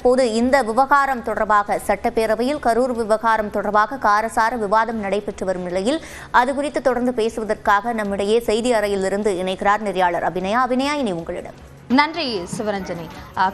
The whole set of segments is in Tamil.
தற்போது இந்த விவகாரம் தொடர்பாக சட்டப்பேரவையில் கரூர் விவகாரம் தொடர்பாக காரசார விவாதம் நடைபெற்று வரும் நிலையில் அது குறித்து தொடர்ந்து பேசுவதற்காக நம்மிடையே செய்தி அறையிலிருந்து இணைக்கிறார் நெறியாளர் அபிநயா. அபிநயா, இனி உங்களிடம். நன்றி சிவரஞ்சனி.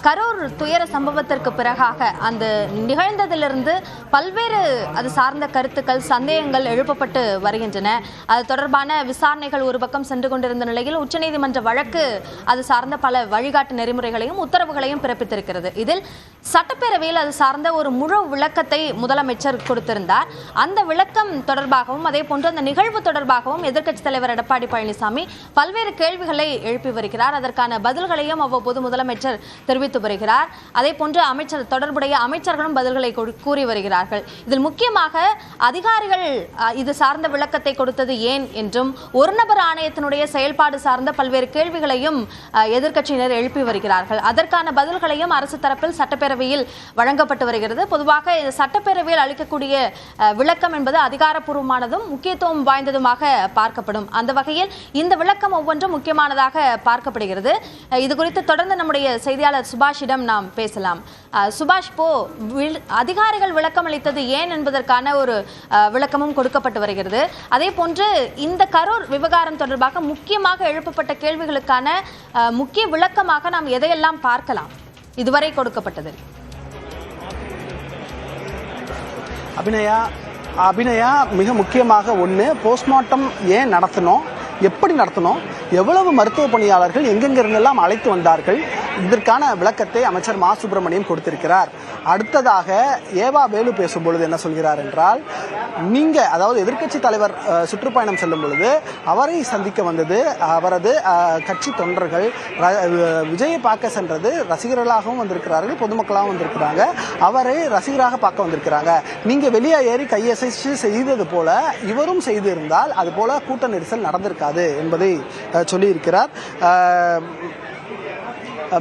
கரூர் துயர சம்பவத்திற்கு பிறகாக அந்த நிகழ்ந்ததிலிருந்து பல்வேறு அது சார்ந்த கருத்துக்கள், சந்தேகங்கள் எழுப்பப்பட்டு வருகின்றன. அது தொடர்பான விசாரணைகள் ஒரு பக்கம் சென்று கொண்டிருந்த நிலையில் உச்சநீதிமன்ற வழக்கு அது சார்ந்த பல வழிகாட்டு நெறிமுறைகளையும் உத்தரவுகளையும் பிறப்பித்திருக்கிறது. இதில் சட்டப்பேரவையில் அது சார்ந்த ஒரு முழு விளக்கத்தை முதலமைச்சர் கொடுத்திருந்தார். அந்த விளக்கம் தொடர்பாகவும் அதே போன்று அந்த நிகழ்வு தொடர்பாகவும் எதிர்க்கட்சித் தலைவர் எடப்பாடி பழனிசாமி பல்வேறு கேள்விகளை எழுப்பி வருகிறார். அதற்கான பதில்களை அவ்வப்போது முதலமைச்சர் தெரிவித்து வருகிறார். அதே போன்று தொடர்புடைய அமைச்சர்களும் பதில்களை கூறி வருகிறார்கள். இதில் முக்கியமாக அதிகாரிகள் இது சார்ந்த விளக்கத்தை கொடுத்தது ஏன் என்றும் ஒரு நபர் ஆணையத்தினுடைய செயல்பாடு சார்ந்த பல்வேறு கேள்விகளையும் எதிர்க்கட்சியினர் எழுப்பி வருகிறார்கள். அதற்கான பதில்களையும் அரசு தரப்பில் சட்டப்பேரவையில் வழங்கப்பட்டு வருகிறது. பொதுவாக இந்த சட்டப்பேரவையில் அளிக்கக்கூடிய விளக்கம் என்பது அதிகாரப்பூர்வமானதும் முக்கியத்துவம் வாய்ந்ததுமாக பார்க்கப்படும். அந்த வகையில் இந்த விளக்கம் ஒவ்வொன்றும் முக்கியமானதாக பார்க்கப்படுகிறது. இது குறித்து தொடர்ந்து நம்முடைய செய்தியாளர் சுபாஷிடம் நாம் பேசலாம். சுபாஷ், அதிகாரிகள் விளக்கம் அளித்தது ஏன் என்பதற்கான ஒரு விளக்கமும் கொடுக்கப்பட்டு வருகிறது. அதே போன்று இந்த கரூர் விவகாரம் தொடர்பாக முக்கியமாக எழுப்பப்பட்ட கேள்விகளுக்கான முக்கிய விளக்கமாக நாம் எதையெல்லாம் பார்க்கலாம் இதுவரை கொடுக்கப்பட்டது? அபிநயா, மிக முக்கியமாக ஒன்று, போஸ்ட்மார்ட்டம் ஏன் நடத்தணும், எப்படி நடத்தணும், எவ்வளவு மருத்துவ பணியாளர்கள் எங்கெங்கிருந்தெல்லாம் அழைத்து வந்தார்கள், இதற்கான விளக்கத்தை அமைச்சர் மா சுப்பிரமணியம் கொடுத்திருக்கிறார். அடுத்ததாக ஏவா வேலு பேசும்பொழுது என்ன சொல்கிறார் என்றால், அதாவது எதிர்க்கட்சி தலைவர் சுற்றுப்பயணம் செல்லும் பொழுது அவரை சந்திக்க வந்தது அவரது கட்சி தொண்டர்கள், விஜயை பார்க்க சென்றது ரசிகர்களாகவும் வந்திருக்கிறார்கள், பொதுமக்களாகவும் வந்திருக்கிறாங்க, அவரை ரசிகராக பார்க்க வந்திருக்கிறாங்க. நீங்க வெளியே ஏறி கையசைச்சு செய்தது போல இவரும் செய்திருந்தால் அது போல கூட்ட நெரிசல் நடந்திருக்காது என்பதை சொல்லியிருக்கிறார்.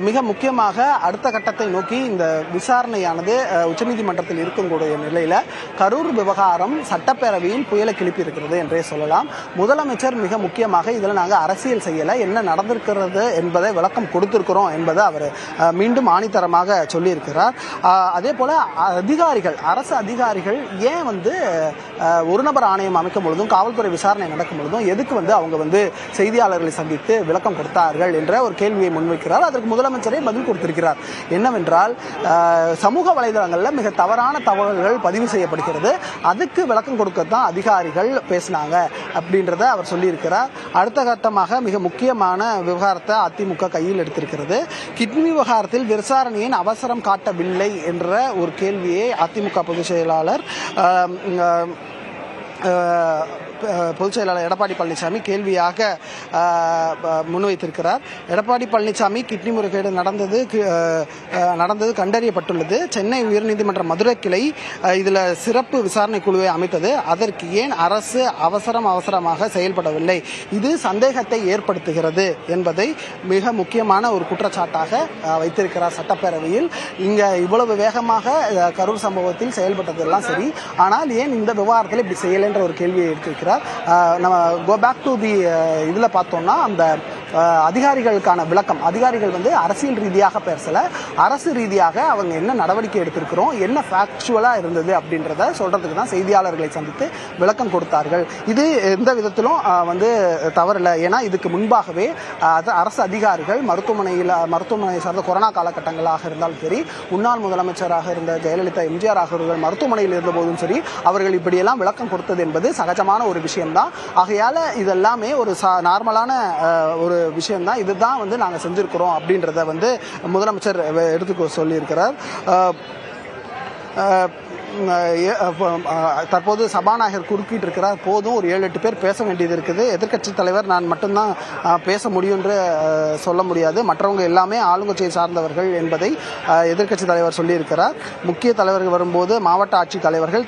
மிக முக்கியமாக அடுத்த கட்டத்தை நோக்கி இந்த விசாரணையானது உச்சநீதிமன்றத்தில் இருக்கக்கூடிய நிலையில கரூர் விவகாரம் சட்டப்பேரவையில் புயலை கிளப்பி இருக்கிறது என்றே சொல்லலாம். முதலமைச்சர் மிக முக்கியமாக இதில் நாங்கள் அரசியல் செய்யலை, என்ன நடந்திருக்கிறது என்பதை விளக்கம் கொடுத்திருக்கிறோம் என்பதை அவர் மீண்டும் ஆணித்தரமாக சொல்லியிருக்கிறார். அதே போல அரசு அதிகாரிகள் ஏன் ஒரு நபர் ஆணையம் அமைக்கும் பொழுதும் காவல்துறை விசாரணை நடக்கும் பொழுதும் எதுக்கு அவங்க செய்தியாளர்களை சந்தித்து விளக்கம் கொடுத்தார்கள் என்ற ஒரு கேள்வியை முன்வைக்கிறார். அதற்கு முதலமைச்சரே பதில் கொடுத்திருக்கிறார். என்னவென்றால், சமூக வலைதளங்களில் மிக தவறான தகவல்கள் பதிவு செய்யப்படுகிறது, அதுக்கு விளக்கம் கொடுக்கத்தான் அதிகாரிகள் பேசினாங்க அப்படின்றத அவர் சொல்லியிருக்கிறார். அடுத்த கட்டமாக மிக முக்கியமான விவகாரத்தை அதிமுக கையில் எடுத்திருக்கிறது. கிட்னி விவகாரத்தில் விசாரணையின் அவசரம் காட்டவில்லை என்ற ஒரு கேள்வியை அதிமுக பொதுச் செயலாளர் எடப்பாடி பழனிசாமி கேள்வியாக முன்வைத்திருக்கிறார். எடப்பாடி பழனிசாமி கிட்னி முறைகேடு நடந்தது கண்டறியப்பட்டுள்ளது. சென்னை உயர்நீதிமன்ற மதுரை கிளை இதில் சிறப்பு விசாரணை குழுவை அமைத்தது. அதற்கு ஏன் அரசு அவசரமாக செயல்படவில்லை? இது சந்தேகத்தை ஏற்படுத்துகிறது என்பதை மிக முக்கியமான ஒரு குற்றச்சாட்டாக வைத்திருக்கிறார் சட்டப்பேரவையில். இங்க இவ்வளவு வேகமாக கரூர் சம்பவத்தில் செயல்பட்டதெல்லாம் சரி, ஆனால் ஏன் இந்த விவகாரத்தில் இப்படி செய்யலை என்ற ஒரு கேள்வியை எடுத்திருக்கிறார். நம்ம கோ பேக் டு தி இதில் பார்த்தோம்னா, அந்த அதிகாரிகளுக்கான விளக்கம், அதிகாரிகள் அரசியல் ரீதியாக பேசல, அரசு ரீதியாக அவங்க என்ன நடவடிக்கை எடுத்திருக்கிறோம், என்ன ஃபேக்சுவலா இருந்தது அப்படின்றத சொல்றதுக்கு தான் செய்தியாளர்களை சந்தித்து விளக்கம் கொடுத்தார்கள். இது எந்த விதத்திலும் தவறில்லை. ஏன்னா இதுக்கு முன்பாகவே அரசு அதிகாரிகள் மருத்துவமனை சார்ந்த கொரோனா காலகட்டங்களாக இருந்தாலும் சரி, முன்னாள் முதலமைச்சராக இருந்த ஜெயலலிதா எம்ஜிஆர் ஆகியோர்கள் மருத்துவமனையில் இருந்த போதும் சரி, அவர்கள் இப்படியெல்லாம் விளக்கம் கொடுத்தது என்பது சகஜமான ஒரு விஷயம்தான். ஆகையால இதெல்லாமே ஒரு நார்மலான ஒரு விஷயம்தான். இதுதான் நாங்கள் செஞ்சிருக்கிறோம் அப்படின்றத முதலமைச்சர் எடுத்துக்க சொல்லியிருக்கிறார். தற்போது சபாநாயகர் குறுக்கிட்டு இருக்கிறார். போதும், ஒரு 7-8 பேர் பேச வேண்டியது இருக்குது. எதிர்க்கட்சி தலைவர் நான் மட்டும்தான் பேச முடியும் என்று சொல்ல முடியாது, மற்றவங்க எல்லாமே ஆளுங்கட்சியை சார்ந்தவர்கள் என்பதை எதிர்க்கட்சி தலைவர் சொல்லியிருக்கிறார். முக்கிய தலைவர்கள் வரும்போது மாவட்ட ஆட்சித் தலைவர்கள்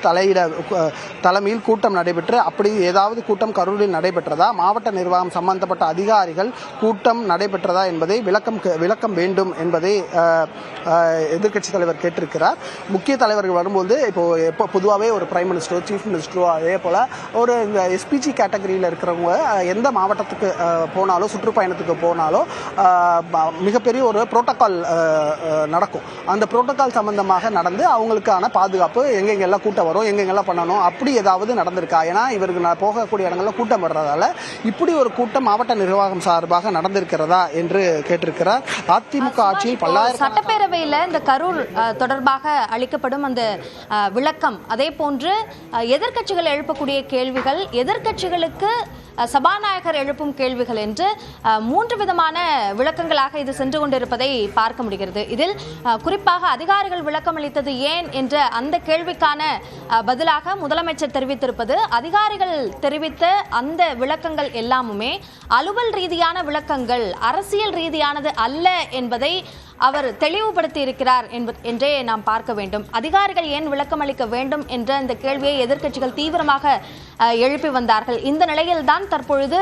தலைமையில் கூட்டம் நடைபெற்று, அப்படி ஏதாவது கூட்டம் கரூரில் நடைபெற்றதா, மாவட்ட நிர்வாகம் சம்பந்தப்பட்ட அதிகாரிகள் கூட்டம் நடைபெற்றதா என்பதை விளக்கம் வேண்டும் என்பதை எதிர்க்கட்சி தலைவர் கேட்டிருக்கிறார். முக்கிய தலைவர்கள் வரும்போது இப்போ எப்போ பொதுவாகவே ஒரு பிரைம் மினிஸ்டரோ சீஃப் மினிஸ்டரோ அதே போல் ஒரு இந்த எஸ்பிஜி கேட்டகரியில் இருக்கிறவங்க எந்த மாவட்டத்துக்கு போனாலும் சுற்றுப்பயணத்துக்கு போனாலும் மிகப்பெரிய ஒரு புரோட்டோகால் நடக்கும். அந்த புரோட்டோகால் சம்பந்தமாக நடந்து அவங்களுக்கான பாதுகாப்பு எங்கெங்கெல்லாம் கூட்டம் வரும், எங்கெங்கெல்லாம் பண்ணணும், அப்படி ஏதாவது நடந்திருக்கா? ஏன்னா இவருக்கு போகக்கூடிய இடங்கள்ல கூட்டம் வர்றதால இப்படி ஒரு கூட்டம் மாவட்ட நிர்வாகம் சார்பாக நடந்திருக்கிறதா என்று கேட்டிருக்கிறார். அதிமுக ஆட்சியில் பல்லாயிரம் சட்டப்பேரவையில் இந்த கரூர் தொடர்பாக அளிக்கப்படும் அந்த விளக்கம், அதே போன்று எதிர்க்கட்சிகள் எழுப்பக்கூடிய கேள்விகள், எதிர்க்கட்சிகளுக்கு சபாநாயகர் எழுப்பும் கேள்விகள் என்று 3 விதமான விளக்கங்களாக இது சென்று கொண்டிருப்பதை பார்க்க முடிகிறது. இதில் குறிப்பாக அதிகாரிகள் விளக்கம் அளித்தது ஏன் என்ற அந்த கேள்விக்கான பதிலாக முதலமைச்சர் தெரிவித்திருப்பது, அதிகாரிகள் தெரிவித்த அந்த விளக்கங்கள் எல்லாமுமே அலுவல் ரீதியான விளக்கங்கள், அரசியல் ரீதியானது அல்ல என்பதை அவர் தெளிவுபடுத்தி இருக்கிறார் என்றே நாம் பார்க்க வேண்டும். அதிகாரிகள் ஏன் விளக்கம் அளிக்க வேண்டும் என்ற இந்த கேள்வியை எதிர்க்கட்சிகள் தீவிரமாக எழுப்பி வந்தார்கள். இந்த நிலையில்தான் தற்பொழுது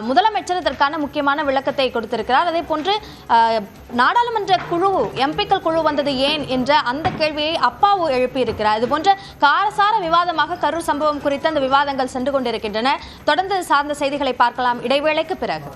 முதலமைச்சர் இதற்கான முக்கியமான விளக்கத்தை கொடுத்திருக்கிறார். அதே போன்று நாடாளுமன்ற குழு, எம்பிக்கள் குழு வந்தது ஏன் என்ற அந்த கேள்வியை அப்பாவு எழுப்பியிருக்கிறார். இது போன்ற காரசார விவாதமாக கரூர் சம்பவம் குறித்த அந்த விவாதங்கள் சென்று கொண்டிருக்கின்றன. தொடர்ந்து சார்ந்த செய்திகளை பார்க்கலாம் இடைவேளைக்கு பிறகு.